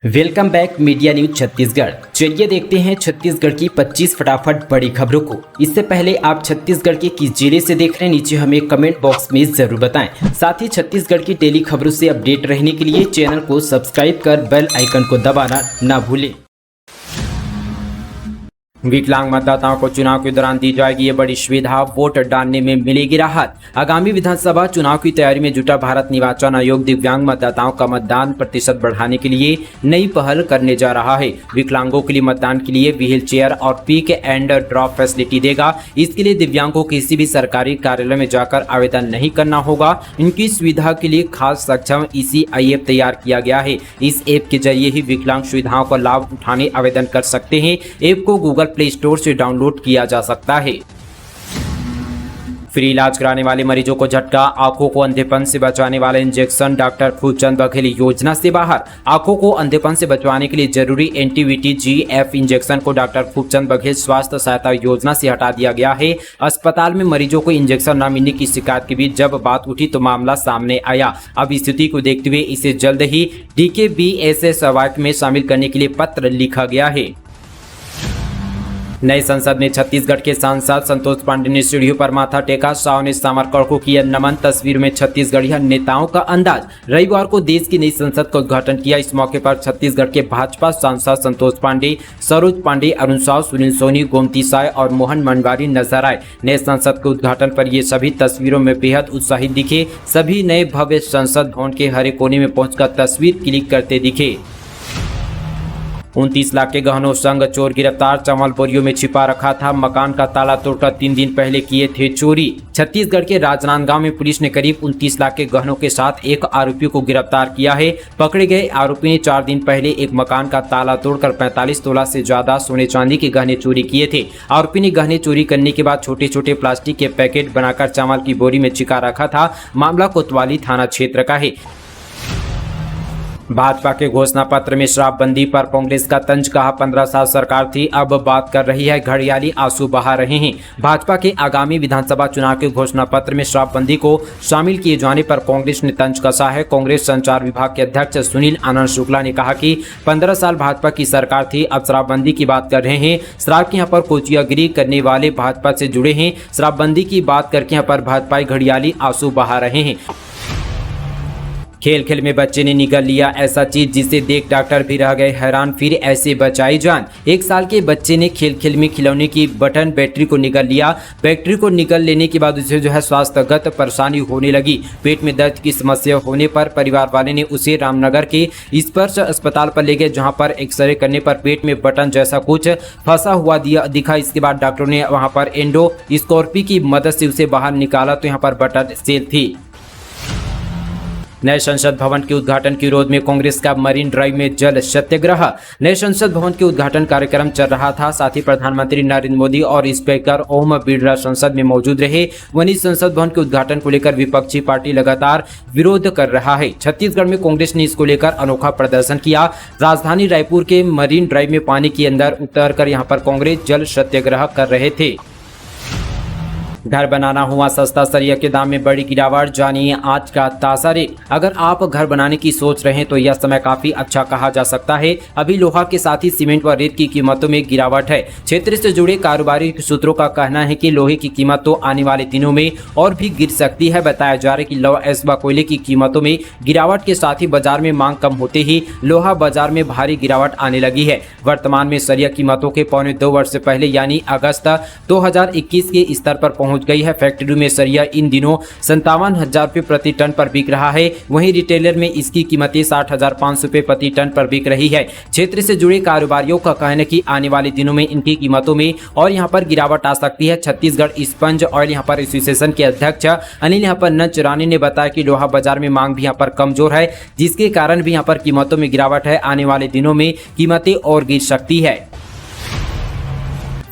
Welcome back media news Chhattisgarh. चलिए देखते हैं छत्तीसगढ़ की 25 फटाफट बड़ी खबरों को। इससे पहले आप छत्तीसगढ़ के किस जिले से देख रहे हैं, नीचे हमें कमेंट बॉक्स में जरूर बताएं। साथ ही छत्तीसगढ़ की डेली खबरों से अपडेट रहने के लिए चैनल को सब्सक्राइब कर बेल आइकन को दबाना ना भूलें। विकलांग मतदाताओं को चुनाव के दौरान दी जाएगी ये बड़ी सुविधा, वोट डालने में मिलेगी राहत। आगामी विधानसभा चुनाव की तैयारी में जुटा भारत निर्वाचन आयोग दिव्यांग मतदाताओं का मतदान प्रतिशत बढ़ाने के लिए नई पहल करने जा रहा है। विकलांगों के लिए मतदान के लिए व्हील चेयर और पिक एंड ड्रॉप फैसिलिटी देगा। इसके लिए दिव्यांगों को किसी भी सरकारी कार्यालय में जाकर आवेदन नहीं करना होगा। इनकी सुविधा के लिए खास सक्षम ECI ऐप तैयार किया गया है। इस ऐप के जरिए ही विकलांग सुविधाओं का लाभ उठाने आवेदन कर सकते हैं। ऐप को गूगल प्ले स्टोर से डाउनलोड किया जा सकता है। फ्री इलाज कराने वाले मरीजों को झटका, आंखों को अंधेपन से बचाने वाला इंजेक्शन डॉक्टर खूबचंद बघेल योजना से बाहर। आंखों को अंधेपन से बचवाने के लिए जरूरी NTVT-GF इंजेक्शन को डॉक्टर खूबचंद बघेल स्वास्थ्य सहायता योजना से हटा दिया गया है। अस्पताल में मरीजों को इंजेक्शन न मिलने की शिकायत के बीच जब बात उठी तो मामला सामने आया। अब स्थिति को देखते हुए इसे जल्द ही DKBSS में शामिल करने के लिए पत्र लिखा गया है। नए संसद में छत्तीसगढ़ के सांसद संतोष पांडे ने सीढ़ियों पर माथा टेका। शाह ने सावरकर को किया नमन। तस्वीर में छत्तीसगढ़िया नेताओं का अंदाज। रविवार को देश की नई संसद का उद्घाटन किया। इस मौके पर छत्तीसगढ़ के भाजपा सांसद संतोष पांडे, सरोज पांडे, अरुण साव, सुनील सोनी, गोमती साय और मोहन मंडवारी नजर आए। नए संसद के उद्घाटन पर ये सभी तस्वीरों में बेहद उत्साहित दिखे। सभी नए भव्य संसद भवन के हर कोने में पहुंचकर तस्वीर क्लिक करते दिखे। 29 लाख के गहनों संग चोर गिरफ्तार। चावल बोरियों में छिपा रखा था। मकान का ताला तोड़कर 3 दिन पहले किए थे चोरी। छत्तीसगढ़ के राजनांदगांव में पुलिस ने करीब 29 लाख के गहनों के साथ एक आरोपी को गिरफ्तार किया है। पकड़े गए आरोपी ने 4 दिन पहले एक मकान का ताला तोड़कर 45 तोला से ज्यादा सोने चांदी के गहने चोरी किए थे। आरोपी ने गहने चोरी करने के बाद छोटे छोटे प्लास्टिक के पैकेट बनाकर चावल की बोरी में छिपा रखा था। मामला कोतवाली थाना क्षेत्र का है। भाजपा के घोषणा पत्र में शराबबंदी पर कांग्रेस का तंज कहा। 15 साल सरकार थी, अब बात कर रही है घड़ियाली आंसू बहा रहे हैं। भाजपा के आगामी विधानसभा चुनाव के घोषणा पत्र में शराबबंदी को शामिल किए जाने पर कांग्रेस ने तंज कसा है। कांग्रेस संचार विभाग के अध्यक्ष सुनील आनंद शुक्ला ने कहा कि 15 साल भाजपा की सरकार थी, अब शराबबंदी की बात कर रहे हैं। शराब के यहाँ पर कोचियागिरी करने वाले भाजपा से जुड़े हैं। शराबबंदी की बात करके यहाँ पर भाजपा घड़ियाली आंसू बहा रहे हैं। खेल खेल में बच्चे ने निगल लिया ऐसा चीज जिसे देख डॉक्टर भी रह गए हैरान, फिर ऐसे बचाई जान। 1 साल के बच्चे ने खेल खेल में खिलौने की बटन बैटरी को निगल लिया। बैटरी को निगल लेने के बाद उसे स्वास्थ्यगत परेशानी होने लगी। पेट में दर्द की समस्या होने पर परिवार वाले ने उसे रामनगर के स्पर्श अस्पताल पर ले गए, जहाँ पर एक्सरे करने पर पेट में बटन जैसा कुछ फंसा हुआ दिखा। इसके बाद डॉक्टरों ने वहाँ पर एंडोस्कोपी की मदद से उसे बाहर निकाला तो यहाँ पर बटन सेल थी। नए संसद भवन के उद्घाटन के विरोध में कांग्रेस का मरीन ड्राइव में जल सत्याग्रह। नए संसद भवन के उद्घाटन कार्यक्रम चल रहा था। साथ ही प्रधानमंत्री नरेंद्र मोदी और स्पीकर ओम बिरला संसद में मौजूद रहे। वहीं संसद भवन के उद्घाटन को लेकर विपक्षी पार्टी लगातार विरोध कर रहा है। छत्तीसगढ़ में कांग्रेस ने इसको लेकर अनोखा प्रदर्शन किया। राजधानी रायपुर के मरीन ड्राइव में पानी के अंदर उतरकर यहां पर कांग्रेस जल सत्याग्रह कर रहे थे। घर बनाना हुआ सस्ता, सरिया के दाम में बड़ी गिरावट। जानिए आज का ताजा रेट। अगर आप घर बनाने की सोच रहे हैं तो यह समय काफी अच्छा कहा जा सकता है। अभी लोहा के साथ ही सीमेंट व रेत की कीमतों में गिरावट है। क्षेत्र से जुड़े कारोबारी सूत्रों का कहना है कि लोहे की कीमत तो आने वाले दिनों में और भी गिर सकती है। बताया जा रहा है कि लोहा एस्बा कोयले की कीमतों में गिरावट के साथ ही बाजार में मांग कम होते ही लोहा बाजार में भारी गिरावट आने लगी है। वर्तमान में सरिया कीमतों के पौने 2 वर्ष से पहले यानी अगस्त 2021 के स्तर पर पहुंच गई है। फैक्ट्री में सरिया इन दिनों 57,000 रुपये प्रति टन पर बिक रहा है। वहीं रिटेलर में इसकी कीमतें 60,500 रुपये प्रति टन पर बिक रही है। क्षेत्र से जुड़े कारोबारियों का कहना है कि आने वाले दिनों में इनकी कीमतों में और यहां पर गिरावट आ सकती है। छत्तीसगढ़ स्पंज ऑयल यहां पर एसोसिएशन के अध्यक्ष अनिल यहां पर नचरानी ने बताया कि लोहा बाजार में मांग भी यहां पर कमजोर है, जिसके कारण भी यहां पर कीमतों में गिरावट है। आने वाले दिनों में कीमतें और गिर सकती है।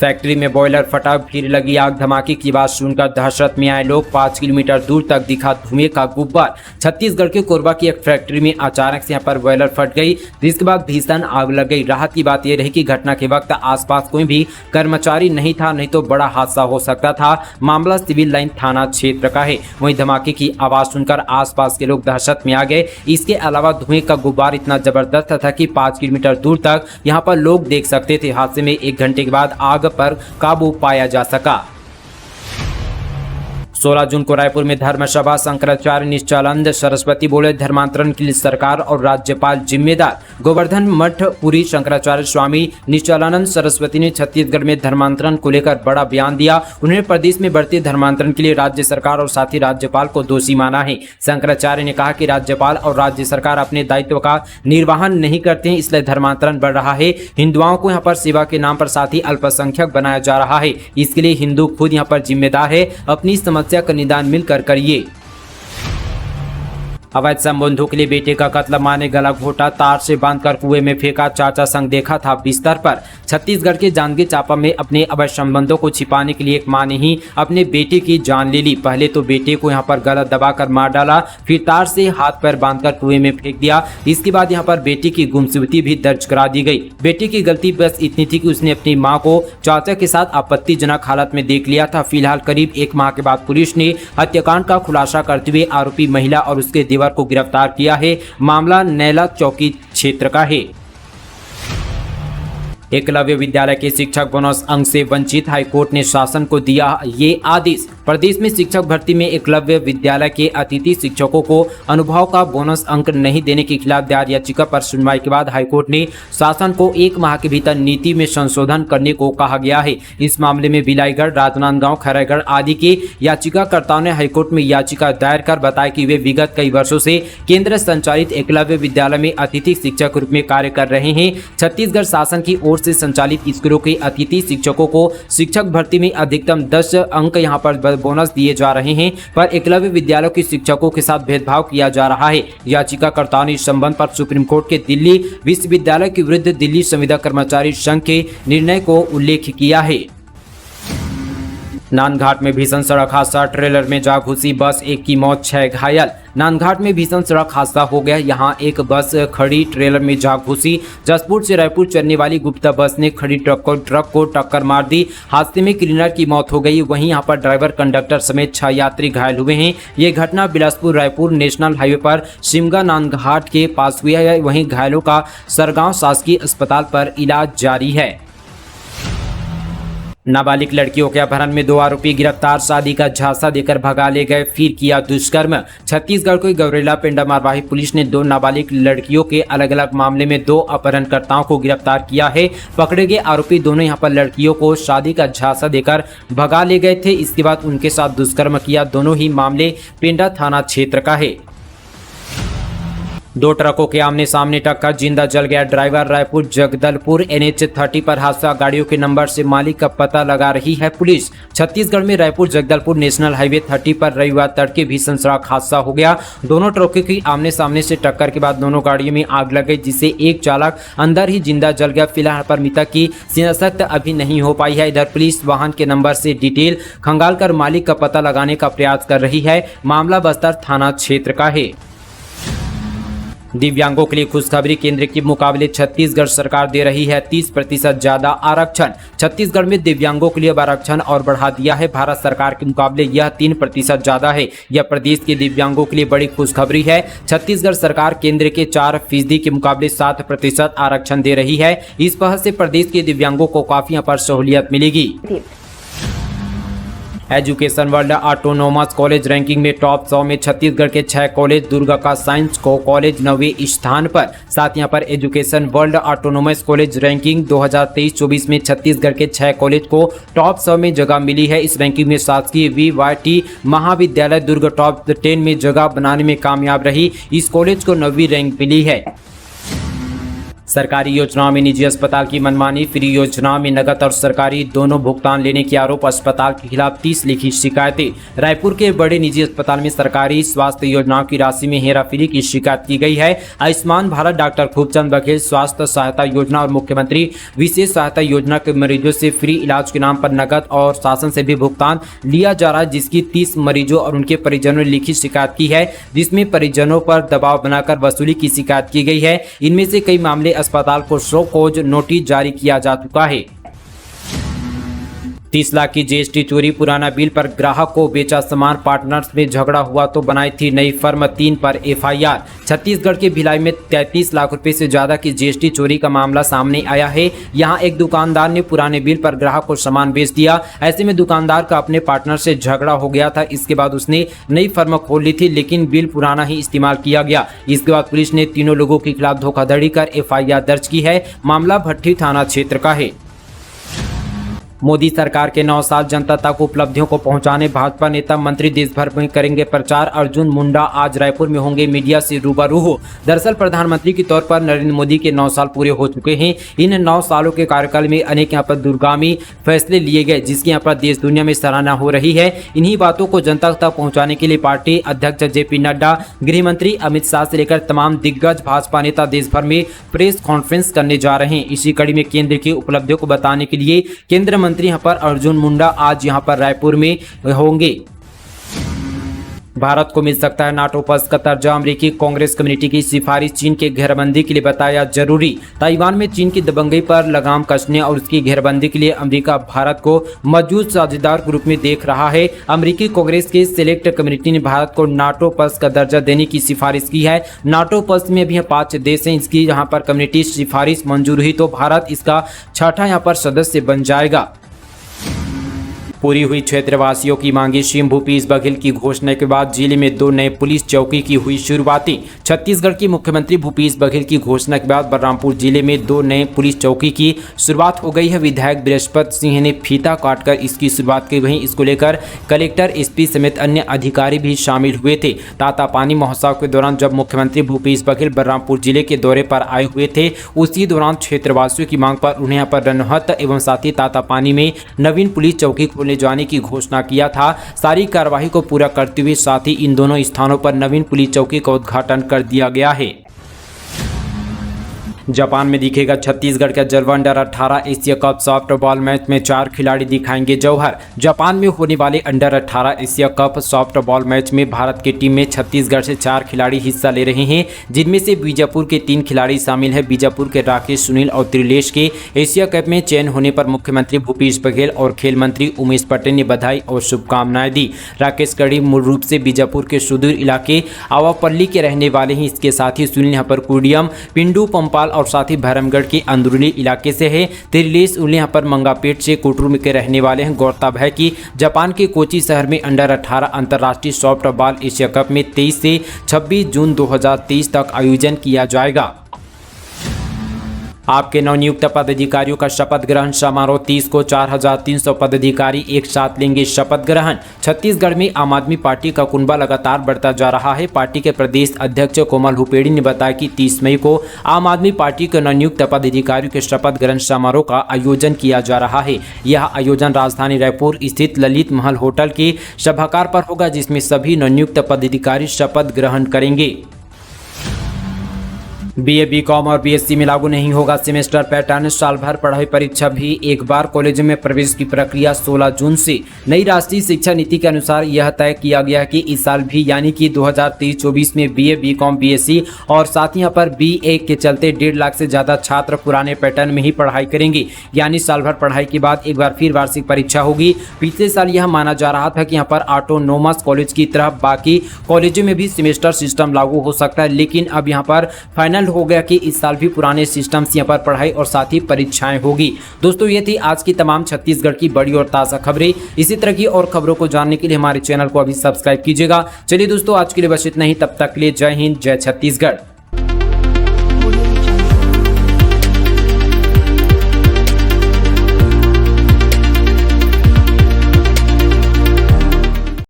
फैक्ट्री में बॉयलर फटा, फिर लगी आग। धमाके की बात सुनकर दहशत में आए लोग। 5 किलोमीटर दूर तक दिखा धुएं का गुब्बार। छत्तीसगढ़ के कोरबा की एक फैक्ट्री में अचानक से यहाँ पर बॉयलर फट गई, जिसके बाद भीषण आग लग गई। राहत की बात यह रही कि घटना के वक्त आसपास कोई भी कर्मचारी नहीं था, नहीं तो बड़ा हादसा हो सकता था। मामला सिविल लाइन थाना क्षेत्र का है। वहीं धमाके की आवाज सुनकर आसपास के लोग दहशत में आ गए। इसके अलावा धुएं का गुब्बार इतना जबरदस्त था कि 5 किलोमीटर दूर तक यहाँ पर लोग देख सकते थे। हादसे में 1 घंटे के बाद आग पर काबू पाया जा सका। 16 जून को रायपुर में धर्मसभा। शंकराचार्य निश्चलानंद सरस्वती बोले, धर्मांतरण के लिए सरकार और राज्यपाल जिम्मेदार। गोवर्धन मठ पुरी शंकराचार्य स्वामी निश्चलानंद सरस्वती ने छत्तीसगढ़ में धर्मांतरण को लेकर बड़ा बयान दिया। उन्होंने प्रदेश में बढ़ते धर्मांतरण के लिए राज्य सरकार और साथ ही राज्यपाल को दोषी माना है। शंकराचार्य ने कहा कि राज्यपाल और राज्य सरकार अपने दायित्व का निर्वहन नहीं करते हैं, इसलिए धर्मांतरण बढ़ रहा है। हिंदुओं को यहाँ पर सेवा के नाम पर साथ ही अल्पसंख्यक बनाया जा रहा है। इसके लिए हिंदू खुद यहाँ पर जिम्मेदार है। अपनी समस्या का निदान मिलकर करिए। अवैध संबंधों के लिए बेटे का कत्ल, मां ने गला घोटा, तार से बांधकर कुएं में फेंका। चाचा संग देखा था बिस्तर पर। छत्तीसगढ़ के जांजगीर चांपा में अपने अवैध संबंधों को छिपाने के लिए एक मां ने ही अपने बेटे की जान ले ली। पहले तो बेटे को यहां पर गला दबाकर मार डाला, फिर तार से हाथ पैर बांधकर कुएं में फेंक दिया। इसके बाद यहां पर बेटी की गुमशुदगी भी दर्ज करा दी गई। बेटी की गलती बस इतनी थी कि उसने अपनी मां को चाचा के साथ आपत्तिजनक हालत में देख लिया था। फिलहाल करीब 1 माह के बाद पुलिस ने हत्याकांड का खुलासा करते हुए आरोपी महिला और उसके देवर को गिरफ्तार किया है। मामला नैला चौकी क्षेत्र का है। एकलव्य विद्यालय के शिक्षक बोनस अंक से वंचित, हाईकोर्ट ने शासन को दिया ये आदेश। प्रदेश में शिक्षक भर्ती में एकलव्य विद्यालय के अतिथि शिक्षकों को अनुभव का बोनस अंक नहीं देने के खिलाफ दायर याचिका पर सुनवाई के बाद हाईकोर्ट ने शासन को 1 माह के भीतर नीति में संशोधन करने को कहा गया है। इस मामले में बिलाईगढ़, राजनांदगांव, खैरागढ़ आदि के याचिकाकर्ताओं ने हाईकोर्ट में याचिका दायर कर बताया कि वे विगत कई वर्षों से केंद्र संचालित एकलव्य विद्यालय में अतिथि शिक्षक के रूप में कार्य कर रहे हैं। छत्तीसगढ़ शासन की ओर से संचालित स्कूलों के अतिथि शिक्षकों को शिक्षक भर्ती में अधिकतम 10 अंक यहां पर बोनस दिए जा रहे हैं, पर एकलव्य विद्यालयों के शिक्षकों के साथ भेदभाव किया जा रहा है। याचिकाकर्ताओं ने इस संबंध पर सुप्रीम कोर्ट के दिल्ली विश्वविद्यालय के विरुद्ध दिल्ली संविदा कर्मचारी संघ के निर्णय को उल्लेख किया है। नांदघाट में भीषण सड़क हादसा, ट्रेलर में जा घुसी बस, 1 की मौत, 6 घायल। नांदघाट में भीषण सड़क हादसा हो गया। यहां एक बस खड़ी ट्रेलर में जा घुसी। जसपुर से रायपुर चलने वाली गुप्ता बस ने खड़ी ट्रक को टक्कर मार दी। हादसे में क्लीनर की मौत हो गई। वहीं यहां पर ड्राइवर, कंडक्टर समेत 6 यात्री घायल हुए हैं। ये घटना बिलासपुर रायपुर नेशनल हाईवे पर सिमगा नांदघाट के पास हुई है। वहीं घायलों का सरगांव शासकीय अस्पताल पर इलाज जारी है। नाबालिग लड़कियों के अपहरण में 2 आरोपी गिरफ्तार, शादी का झांसा देकर भगा ले गए, फिर किया दुष्कर्म। छत्तीसगढ़ के गौरेला पेंडा मारवाही पुलिस ने 2 नाबालिग लड़कियों के अलग अलग मामले में 2 अपहरणकर्ताओं को गिरफ्तार किया है। पकड़े गए आरोपी दोनों यहां पर लड़कियों को शादी का झांसा देकर भगा ले गए थे। इसके बाद उनके साथ दुष्कर्म किया। दोनों ही मामले पेंडा थाना क्षेत्र का है। 2 ट्रकों के आमने सामने टक्कर, जिंदा जल गया ड्राइवर। रायपुर जगदलपुर NH 30 पर हादसा, गाड़ियों के नंबर से मालिक का पता लगा रही है पुलिस। छत्तीसगढ़ में रायपुर जगदलपुर नेशनल हाईवे 30 पर रविवार तड़के भीषण सड़क हादसा हो गया। दोनों ट्रकों की आमने सामने से टक्कर के बाद दोनों गाड़ियों में आग लग गई, जिससे एक चालक अंदर ही जिंदा जल गया। फिलहाल पर मृतक की शिनाख्त अभी नहीं हो पाई है। इधर पुलिस वाहन के नंबर से डिटेल खंगालकर मालिक का पता लगाने का प्रयास कर रही है। मामला बस्तर थाना क्षेत्र का है। दिव्यांगों के लिए खुशखबरी, केंद्र के मुकाबले छत्तीसगढ़ सरकार दे रही है 30% ज्यादा आरक्षण। छत्तीसगढ़ में दिव्यांगों के लिए आरक्षण और बढ़ा दिया है। भारत सरकार के मुकाबले यह 3% ज्यादा है। यह प्रदेश के दिव्यांगों के लिए बड़ी खुशखबरी है। छत्तीसगढ़ सरकार केंद्र के 4% के मुकाबले 7% आरक्षण दे रही है। इस पहल से प्रदेश के दिव्यांगों को काफी यहाँ पर सहूलियत मिलेगी। Education world autonomous college ranking में टॉप 100 में छत्तीसगढ़ के 6 कॉलेज, दुर्ग का साइंस को कॉलेज 9वें स्थान पर। साथ यहाँ पर education world autonomous college ranking 2023-24 में छत्तीसगढ़ के 6 कॉलेज को टॉप 100 में जगह मिली है। इस रैंकिंग में शासकीय VYT महाविद्यालय दुर्ग टॉप 10 में जगह बनाने में कामयाब रही। इस कॉलेज को 9वीं रैंक मिली है। सरकारी योजनाओं में निजी अस्पताल की मनमानी, फ्री योजनाओं में नकद और सरकारी दोनों भुगतान लेने के आरोप, अस्पताल के खिलाफ 30 लिखित शिकायतें। रायपुर के बड़े निजी अस्पताल में सरकारी स्वास्थ्य योजनाओं की राशि में हेराफेरी की शिकायत की गई है। आयुष्मान भारत, डॉक्टर खूबचंद बघेल स्वास्थ्य सहायता योजना और मुख्यमंत्री विशेष सहायता योजना के मरीजों से फ्री इलाज के नाम पर नकद और शासन से भी भुगतान लिया जा रहा है, जिसकी 30 मरीजों और उनके परिजनों ने लिखित शिकायत की है, जिसमें परिजनों पर दबाव बनाकर वसूली की शिकायत की गई है। इनमें से कई मामले अस्पताल को शो कॉज नोटिस जारी किया जा चुका है। 30 लाख की जीएसटी चोरी, पुराना बिल पर ग्राहक को बेचा सामान, पार्टनर्स में झगड़ा हुआ तो बनाई थी नई फर्म, 3 पर एफआईआर। छत्तीसगढ़ के भिलाई में 33 लाख रुपए से ज्यादा की जीएसटी चोरी का मामला सामने आया है। यहां एक दुकानदार ने पुराने बिल पर ग्राहक को सामान बेच दिया। ऐसे में दुकानदार का अपने पार्टनर से झगड़ा हो गया था। इसके बाद उसने नई फर्म खोल ली थी, लेकिन बिल पुराना ही इस्तेमाल किया गया। इसके बाद पुलिस ने तीनों लोगों के खिलाफ धोखाधड़ी कर एफआईआर दर्ज की है। मामला भट्टी थाना क्षेत्र का है। मोदी सरकार के 9 साल जनता तक उपलब्धियों को पहुंचाने भाजपा नेता मंत्री देश भर में करेंगे प्रचार। अर्जुन मुंडा आज रायपुर में होंगे मीडिया से रूबरू हो। दरअसल प्रधानमंत्री के तौर पर नरेंद्र मोदी के 9 साल पूरे हो चुके हैं। इन 9 सालों के कार्यकाल में अनेक यहाँ पर दूरगामी फैसले लिए गए, जिसकी यहाँ पर देश दुनिया में सराहना हो रही है। इन्हीं बातों को जनता तक पहुँचाने के लिए पार्टी अध्यक्ष जेपी नड्डा, गृह मंत्री अमित शाह से लेकर तमाम दिग्गज भाजपा नेता देश भर में प्रेस कॉन्फ्रेंस करने जा रहे हैं। इसी कड़ी में केंद्र की उपलब्धियों को बताने के लिए केंद्रीय मंत्री यहां पर अर्जुन मुंडा आज यहां पर रायपुर में होंगे। भारत को मिल सकता है नाटो पक्ष का दर्जा, अमेरिकी कांग्रेस कमेटी की सिफारिश, चीन के घेरबंदी के लिए बताया जरूरी। ताइवान में चीन की दबंगई पर लगाम कसने और उसकी घेरबंदी के लिए अमेरिका भारत को मौजूद साझेदार के रूप में देख रहा है। अमेरिकी कांग्रेस के सिलेक्ट कमेटी ने भारत को नाटो पक्ष का दर्जा देने की सिफारिश की है। नाटो पक्ष में भी 5 देश हैं। इसकी यहाँ पर कमेटी सिफारिश मंजूर हुई तो भारत इसका 6ठा यहाँ पर सदस्य बन जाएगा। पूरी हुई क्षेत्रवासियों की मांगी, सीएम भूपेश बघेल की घोषणा के बाद जिले में 2 नए पुलिस चौकी की हुई शुरुआती। छत्तीसगढ़ के मुख्यमंत्री भूपेश बघेल की घोषणा के बाद बलरामपुर जिले में 2 नए पुलिस चौकी की शुरुआत हो गई है। विधायक बृहस्पति सिंह ने फीता काटकर इसकी शुरुआत की। वहीं इसको लेकर कलेक्टर, एसपी समेत अन्य अधिकारी भी शामिल हुए थे। तातापानी महोत्सव के दौरान जब मुख्यमंत्री भूपेश बघेल बलरामपुर जिले के दौरे पर आए हुए थे, उसी दौरान क्षेत्रवासियों की मांग पर उन्हें यहाँ पर रनहत एवं साथ ही तातापानी में नवीन पुलिस चौकी खोलने जाने की घोषणा किया था। सारी कार्यवाही को पूरा करते हुए साथ ही इन दोनों स्थानों पर नवीन पुलिस चौकी का उद्घाटन कर दिया गया है। जापान में दिखेगा छत्तीसगढ़ का जलवा। Under 18 Asia cup softball match में 4 खिलाड़ी दिखाएंगे जौहर। जापान में होने वाले under 18 Asia cup softball match में भारत की टीम में छत्तीसगढ़ से 4 खिलाड़ी हिस्सा ले रहे हैं, जिनमें से बीजापुर के 3 खिलाड़ी शामिल है। बीजापुर के राकेश, सुनील और त्रिलेश के एशिया कप में चयन होने पर मुख्यमंत्री भूपेश बघेल और खेल मंत्री उमेश पटेल ने बधाई और शुभकामनाएं दी। राकेश कड़ी मूल रूप से बीजापुर के सुदूर इलाके आवापल्ली के रहने वाले हैं। इसके साथ ही सुनील यहाँ पर कुडियम, पिंडू, पंपाल और साथ ही भैरमगढ़ के अंदरूनी इलाके से है। त्रिलेश उन्हें यहाँ पर मंगापेट से कोटरू के रहने वाले हैं। गौरतलब है कि जापान के कोची शहर में अंडर 18 अंतर्राष्ट्रीय सॉफ्टबॉल एशिया कप में 23 से 26 जून 2023 तक आयोजन किया जाएगा। आपके नवनियुक्त पदाधिकारियों का शपथ ग्रहण समारोह 30 को 4300 पदाधिकारी एक साथ लेंगे शपथ ग्रहण। छत्तीसगढ़ में आम आदमी पार्टी का कुनबा लगातार बढ़ता जा रहा है। पार्टी के प्रदेश अध्यक्ष कोमल हुपेड़ी ने बताया कि 30 मई को आम आदमी पार्टी के नवनियुक्त पदाधिकारियों के शपथ ग्रहण समारोह का आयोजन किया जा रहा है। यह आयोजन राजधानी रायपुर स्थित ललित महल होटल के सभागार पर होगा, जिसमें सभी नवनियुक्त पदाधिकारी शपथ ग्रहण करेंगे। बीए, बीकॉम और बीएससी में लागू नहीं होगा सेमेस्टर पैटर्न। साल भर पढ़ाई परीक्षा भी एक बार। कॉलेज में प्रवेश की प्रक्रिया 16 जून से। नई राष्ट्रीय शिक्षा नीति के अनुसार यह तय किया गया है कि इस साल भी यानी कि 2023-24 में बीए, बीकॉम, बीएससी और साथ ही यहाँ पर बीए के चलते 1.5 लाख से ज़्यादा छात्र पुराने पैटर्न में ही पढ़ाई करेंगे। यानी साल भर पढ़ाई के बाद एक बार फिर वार्षिक परीक्षा होगी। पिछले साल यह माना जा रहा था कि यहाँ पर ऑटोनोमस कॉलेज की तरह बाकी कॉलेजों में भी सेमेस्टर सिस्टम लागू हो सकता है, लेकिन अब यहाँ पर फाइनल हो गया कि इस साल भी पुराने सिस्टम से यहाँ पर पढ़ाई और साथ ही परीक्षाएं होगी। दोस्तों, ये थी आज की तमाम छत्तीसगढ़ की बड़ी और ताज़ा खबरें। इसी तरह की और खबरों को जानने के लिए हमारे चैनल को अभी सब्सक्राइब कीजिएगा। चलिए दोस्तों, आज के लिए बस इतना ही। तब तक के लिए जय हिंद, जय छत्तीसगढ़।